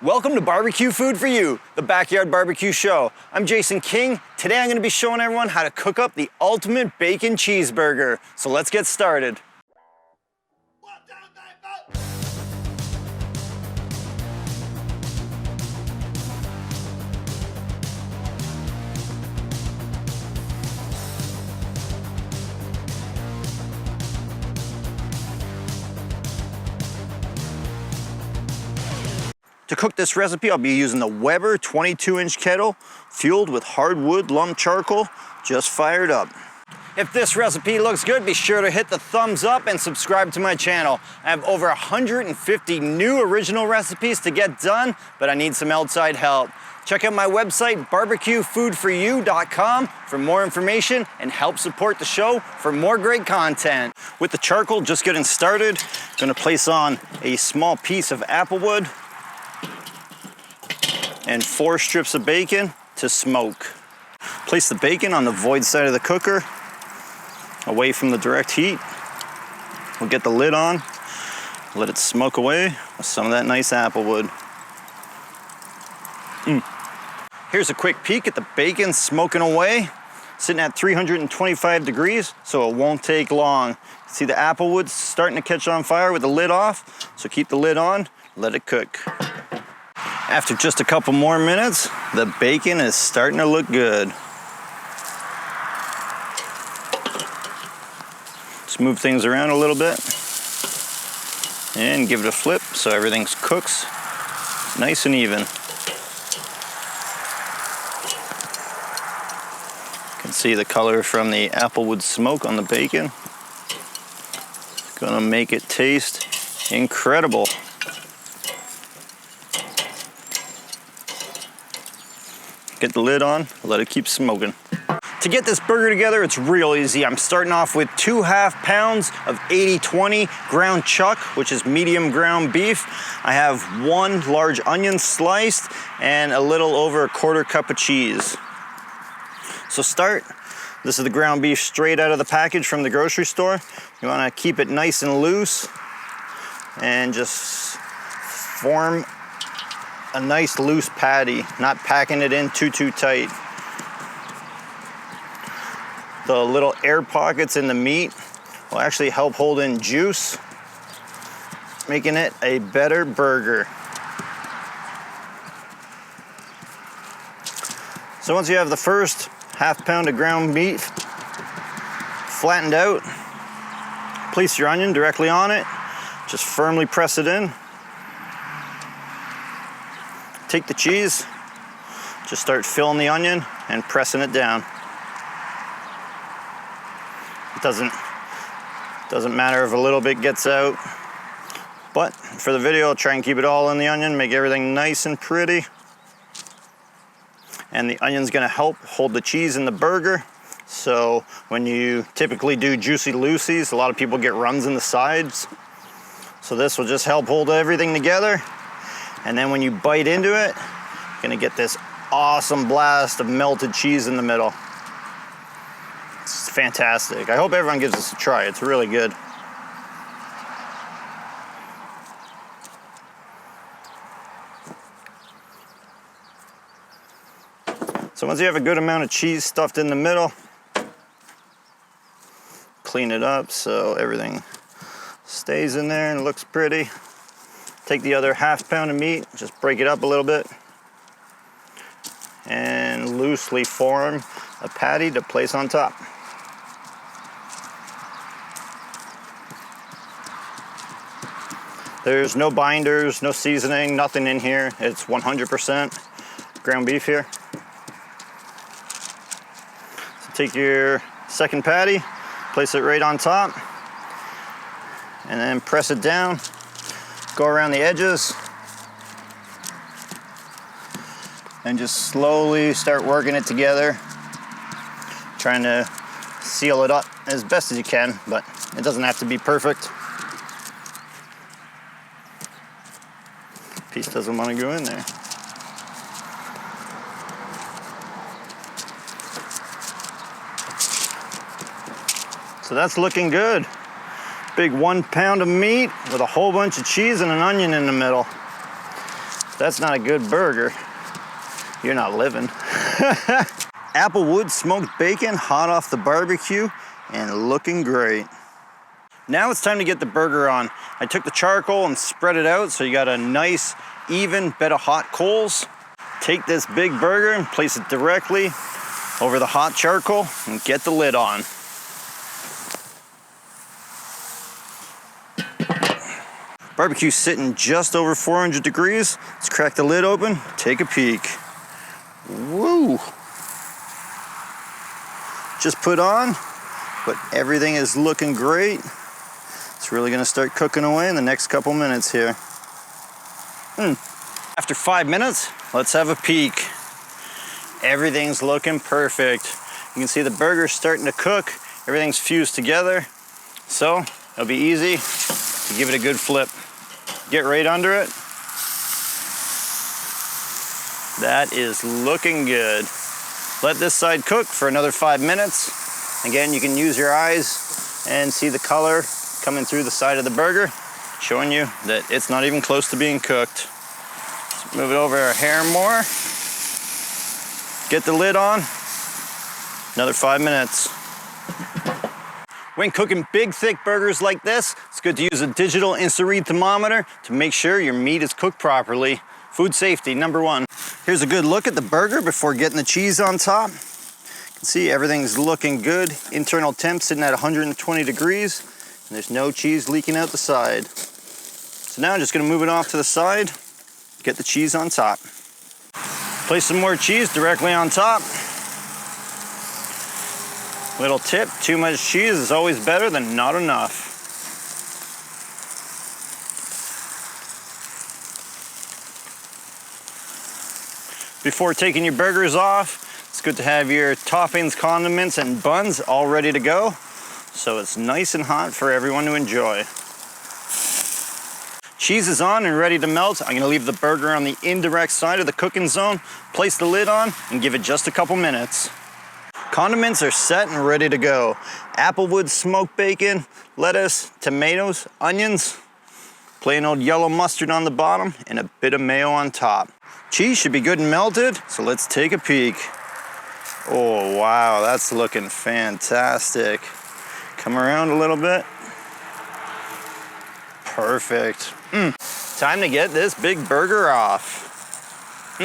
Welcome to Barbecue Food for You, the backyard barbecue show. I'm Jason King. Today I'm going to be showing everyone how to cook up the ultimate bacon cheeseburger. So let's get started. To cook this recipe, I'll be using the Weber 22-inch kettle, fueled with hardwood lump charcoal, just fired up. If this recipe looks good, be sure to hit the thumbs up and subscribe to my channel. I have over 150 new original recipes to get done, but I need some outside help. Check out my website, BBQFOOD4U.com, for more information and help support the show for more great content. With the charcoal just getting started, I'm gonna place on a small piece of applewood and 4 strips of bacon to smoke. Place the bacon on the void side of the cooker, away from the direct heat. We'll get the lid on, let it smoke away with some of that nice applewood. Here's a quick peek at the bacon smoking away, sitting at 325 degrees, so it won't take long. See the applewood starting to catch on fire with the lid off, so keep the lid on, let it cook. After just a couple more minutes, the bacon is starting to look good. Just move things around a little bit and give it a flip so everything cooks nice and even. You can see the color from the applewood smoke on the bacon. It's gonna make it taste incredible. Get the lid on, let it keep smoking. To get this burger together, it's real easy. I'm starting off with 2½ pounds of 80/20 ground chuck, which is medium ground beef. I have 1 large onion sliced and a little over 1/4 cup of cheese. So this is the ground beef straight out of the package from the grocery store. You wanna keep it nice and loose and just form a nice loose patty, not packing it in too tight. The little air pockets in the meat will actually help hold in juice, making it a better burger. So once you have the first ½ pound of ground beef flattened out, place your onion directly on it, just firmly press it in. Take the cheese, just start filling the onion and pressing it down. It doesn't matter if a little bit gets out, but for the video, I'll try and keep it all in the onion, make everything nice and pretty. And the onion's gonna help hold the cheese in the burger. So when you typically do juicy loosies, a lot of people get runs in the sides. So this will just help hold everything together. And then when you bite into it, you're gonna get this awesome blast of melted cheese in the middle. It's fantastic. I hope everyone gives this a try. It's really good. So once you have a good amount of cheese stuffed in the middle, clean it up so everything stays in there and looks pretty. Take the other ½ pound of meat, just break it up a little bit, and loosely form a patty to place on top. There's no binders, no seasoning, nothing in here. It's 100% ground beef here. So take your second patty, place it right on top, and then press it down. Go around the edges and just slowly start working it together, trying to seal it up as best as you can, but it doesn't have to be perfect. Piece doesn't want to go in there. So that's looking good. Big 1 pound of meat with a whole bunch of cheese and an onion in the middle. that's not a good burger, you're not living. Applewood smoked bacon, hot off the barbecue, and looking great. Now it's time to get the burger on. I took the charcoal and spread it out so you got a nice, even bed of hot coals. Take this big burger and place it directly over the hot charcoal and get the lid on. Barbecue's sitting just over 400 degrees. Let's crack the lid open, take a peek. Woo! Just put on, but everything is looking great. It's really gonna start cooking away in the next couple minutes here. After 5 minutes, let's have a peek. Everything's looking perfect. You can see the burger's starting to cook. Everything's fused together. So it'll be easy to give it a good flip. Get right under it. That is looking good. Let this side cook for another 5 minutes. Again, you can use your eyes and see the color coming through the side of the burger, showing you that it's not even close to being cooked. Let's move it over a hair more. Get the lid on. Another 5 minutes. When cooking big, thick burgers like this, it's good to use a digital infrared thermometer to make sure your meat is cooked properly. Food safety, #1. Here's a good look at the burger before getting the cheese on top. You can see everything's looking good. Internal temp sitting at 120 degrees, and there's no cheese leaking out the side. So now I'm just gonna move it off to the side, get the cheese on top. Place some more cheese directly on top. Little tip, too much cheese is always better than not enough. Before taking your burgers off, it's good to have your toppings, condiments, and buns all ready to go, so it's nice and hot for everyone to enjoy. Cheese is on and ready to melt. I'm gonna leave the burger on the indirect side of the cooking zone, place the lid on, and give it just a couple minutes. Condiments are set and ready to go. Applewood smoked bacon, lettuce, tomatoes, onions, plain old yellow mustard on the bottom, and a bit of mayo on top. Cheese should be good and melted, so let's take a peek. Oh wow, that's looking fantastic. Come around a little bit. Perfect. Time to get this big burger off.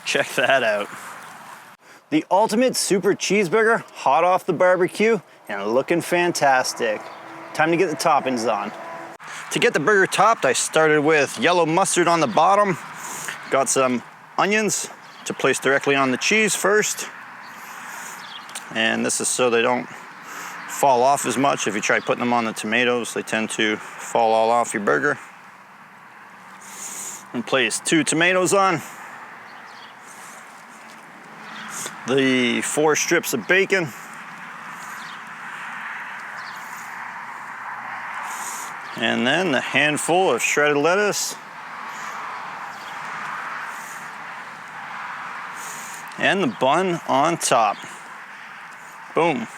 Check that out. The ultimate super cheeseburger, hot off the barbecue and looking fantastic. Time to get the toppings on. To get the burger topped, I started with yellow mustard on the bottom. Got some onions to place directly on the cheese first. And this is so they don't fall off as much. If you try putting them on the tomatoes, they tend to fall all off your burger. And place 2 tomatoes on. The 4 strips of bacon. And then the handful of shredded lettuce. And the bun on top. Boom.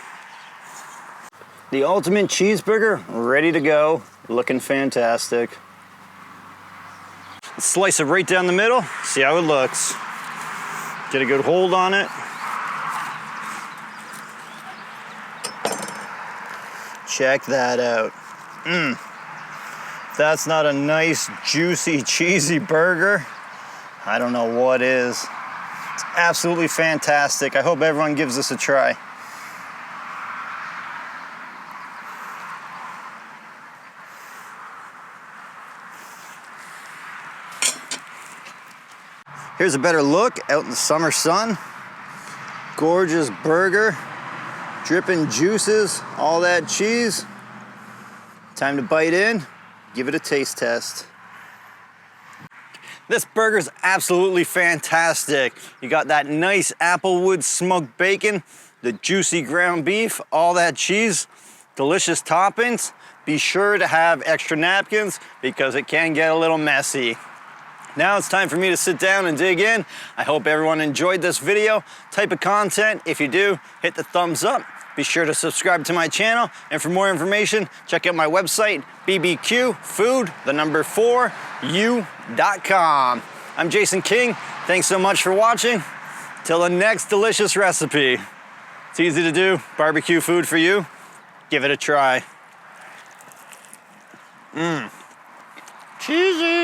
The ultimate cheeseburger ready to go, looking fantastic. Let's slice it right down the middle, see how it looks. Get a good hold on it. Check that out. If that's not a nice, juicy, cheesy burger, I don't know what is. It's absolutely fantastic. I hope everyone gives this a try. Here's a better look out in the summer sun. Gorgeous burger, dripping juices, all that cheese. Time to bite in, give it a taste test. This burger's absolutely fantastic. You got that nice applewood smoked bacon, the juicy ground beef, all that cheese, delicious toppings. Be sure to have extra napkins because it can get a little messy. Now it's time for me to sit down and dig in. I hope everyone enjoyed this video. Type of content, if you do, hit the thumbs up. Be sure to subscribe to my channel, and for more information, check out my website, BBQFOOD4U.com. I'm Jason King. Thanks so much for watching. Till the next delicious recipe. It's easy to do, barbecue food for you. Give it a try. Cheesy.